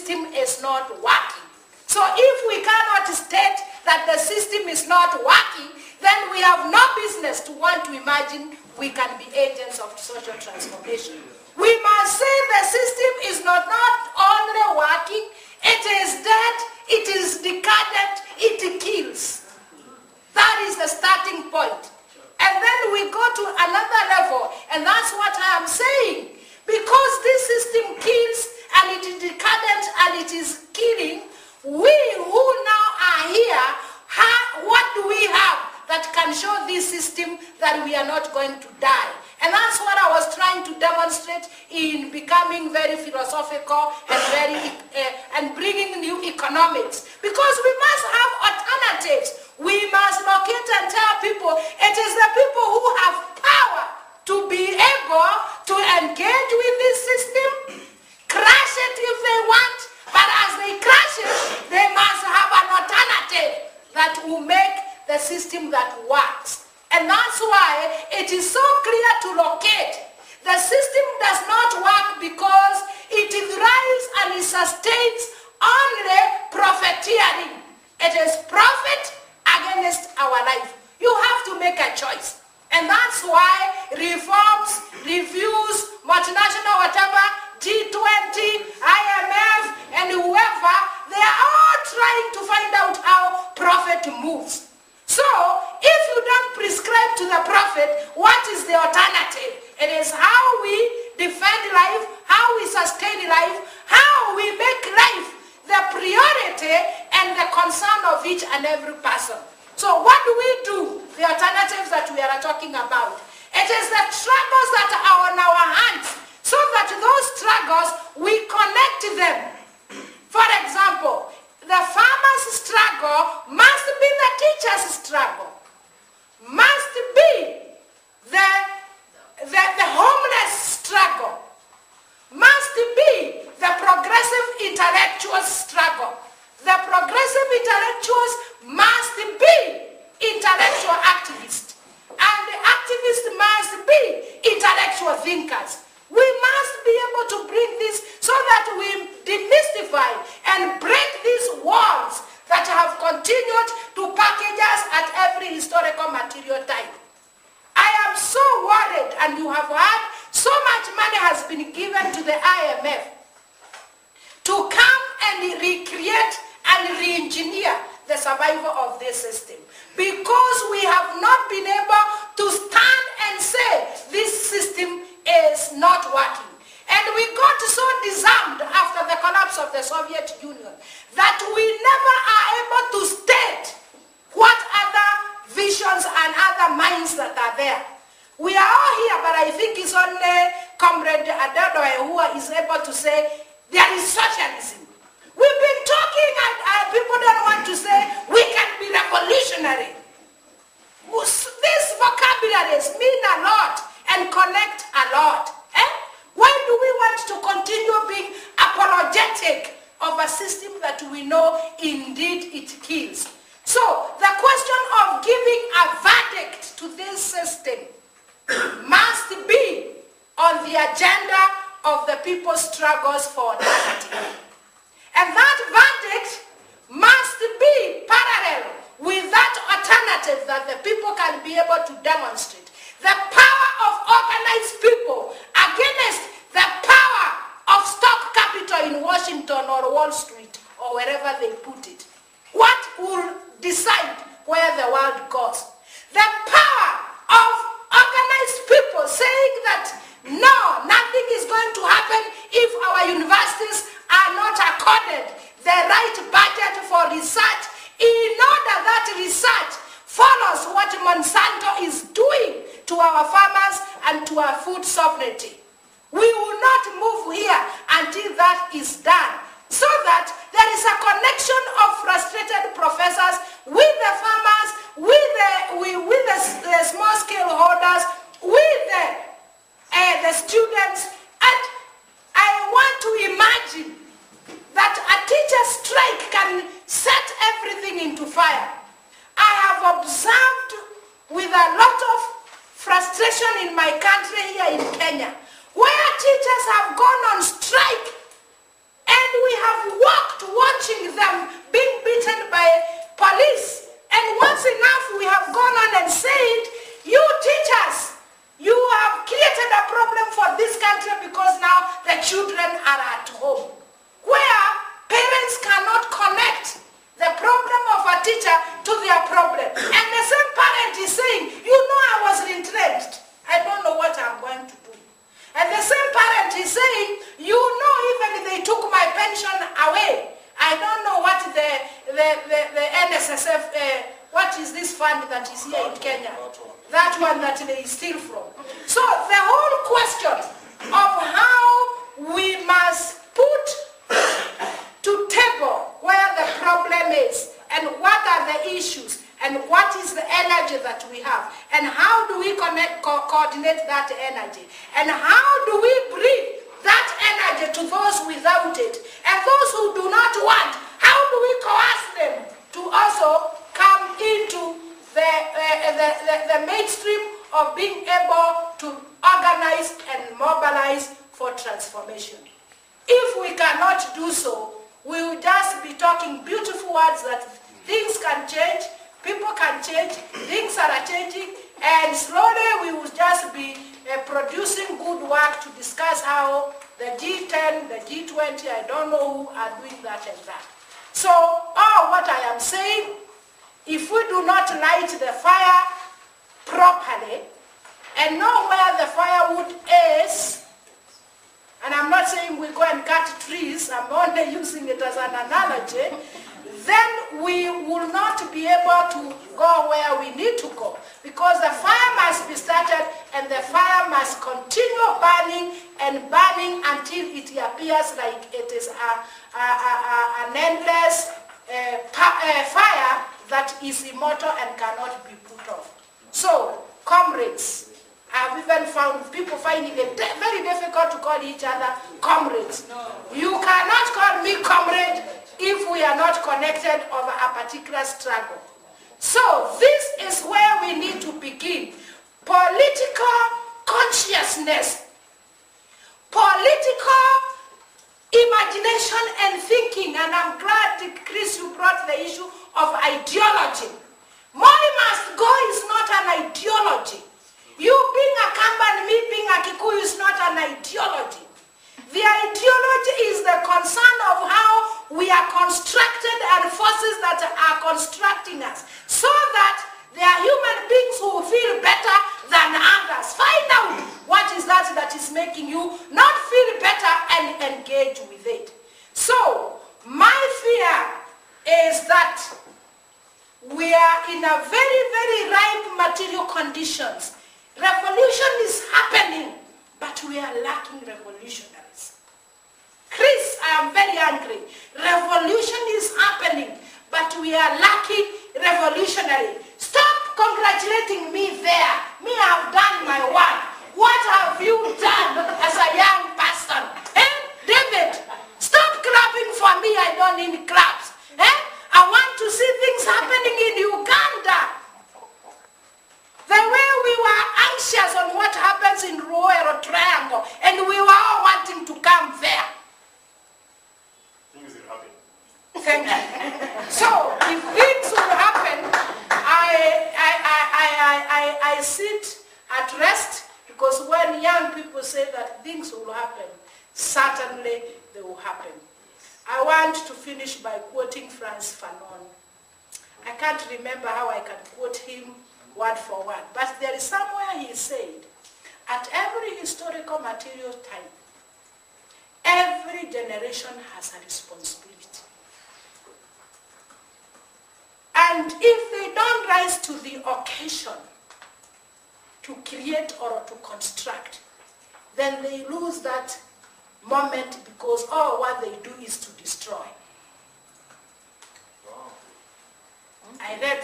system is not working. So if we cannot state that the system is not working, then we have no business to want to imagine we can be agents of social transformation. We must say the system is not only working, it is dead, it is decadent, it kills. That is the starting point. And then we go to another level, and that's what I am saying. Because this system kills, and it is decadent, and it is killing, we who now are here, what do we have that can show this system that we are not going to die? And that's what I was trying to demonstrate in becoming very philosophical and bringing new economics. Because we must have alternatives. We must locate and tell people it is the people who have power to be able to engage with this system, crash it if they want, but as they crash it, they must have an alternative that will make the system that works. And that's why it is so clear to locate. The system does not work because it thrives and it sustains only profiteering. It is profit against our life. You have to make a choice. And that's why reforms, reviews, multinational whatever, G20, IMF, and whoever, they are all trying to find out how profit moves. So, if you don't prescribe to the profit, what is the alternative? It is how we defend life, how we sustain life, how we make life the priority and the concern of each and every person. So what do we do? The alternatives that we are talking about. It is the struggles that are on our hands, so that those struggles, we connect them. For example, the farmer's struggle must be the teacher's struggle, must be the homeless struggle, must be the progressive intellectual's struggle. The progressive intellectuals must be intellectual activists, and the activists must be intellectual thinkers. We must be able to bring this so that we demystify and break these walls that have continued to package us at every historical material time. I am so worried, and you have heard so much money has been given to the IMF to come and recreate and re-engineer the survival of this system, because we have not been able to stand and say this system is not working. And we got so disarmed after the collapse of the Soviet Union that we never are able to state what other visions and other minds that are there. We are all here, but I think it's only Comrade Adedoye who is able to say there is socialism. We've been talking, and people don't want to say we can be revolutionary. These vocabularies mean a lot and connect a lot. Why do we want to continue being apologetic of a system that we know indeed it kills? So the question of giving a verdict to this system must be on the agenda of the people's struggles for alternative. And that verdict must be parallel with that alternative that the people can be able to demonstrate. The power of organized people against the power of stock capital in Washington or Wall Street or wherever they put it. What will decide where the world goes? The power of organized people saying that no, nothing is going to happen if our universities are not accorded the right budget for research, in order that research follows what Monsanto is doing to our farmers and to our food sovereignty. We will not move here until that is done, so that there is a connection of frustrated professors with the farmers, with the small-scale holders, with the students. And I want to imagine that a teacher strike can set everything into fire. I have observed with a lot of frustration in my country here in Kenya, where teachers have gone on strike, and we have them being beaten by police. And once enough, we have gone on and said, you teachers, you have created a problem for this country because now the children are at home, where parents cannot connect the problem of a teacher to their problem. And the same parent is saying, you know, I was entrenched. I don't know what I'm going to do. And the same parent is saying, you know, even if they took my pension away, I don't know what the NSSF, what is this fund that is here in Kenya? That one that they steal from. So the whole question of how we must put to table where the problem is and what are the issues and what is the energy that we have and how do we coordinate that energy and how do we bring that energy to those without it and those who do not want, how do we coerce them to also come into the mainstream of being able to organize and mobilize for transformation. If we cannot do so, we will just be talking beautiful words that things can change, people can change, things are changing, and slowly we will just be producing good work to discuss how the G10, the G20, I don't know who are doing that and that. So, what I am saying, if we do not light the fire properly and know where the firewood is, and I'm not saying we go and cut trees, I'm only using it as an analogy, then we will not be able to go where we need to go. Because the fire must be started and the fire must continue burning and burning until it appears like it is an endless fire that is immortal and cannot be put off. So, comrades, I've even found people finding it very difficult to call each other comrades. No. You cannot call me comrade if we are not connected over a particular struggle. So this is where we need to begin. Political consciousness, political imagination and thinking, and I'm glad, Chris, you brought the issue of ideology. Moi must go is not an ideology. You being a Kamba and me being a Kikuyu is not an ideology. The ideology is the concern of how we are constructed and forces that are constructing us, so that there are human beings who feel better than others. Find out what is that is making you not feel better and engage with it. So, my fear is that we are in a very, very ripe material conditions. Revolution is happening, but we are lacking revolutionaries. Chris, I am very angry. Revolution is happening, but we are lacking revolutionary. Stop congratulating me there. Me, I have done my work. What have you done as a young person? David, stop clapping for me. I don't need claps. I want to see things happening in Uganda. The way we were anxious on what happens in Rural Triangle, and we were all wanting to come there. Things will happen. Thank you. So, if things will happen, I sit at rest, because when young people say that things will happen, certainly they will happen. I want to finish by quoting Frantz Fanon. I can't remember how I can quote him word for word, but there is somewhere he said, at every historical material time, every generation has a responsibility. And if they don't rise to the occasion to create or to construct, then they lose that moment, because all what they do is to destroy. I read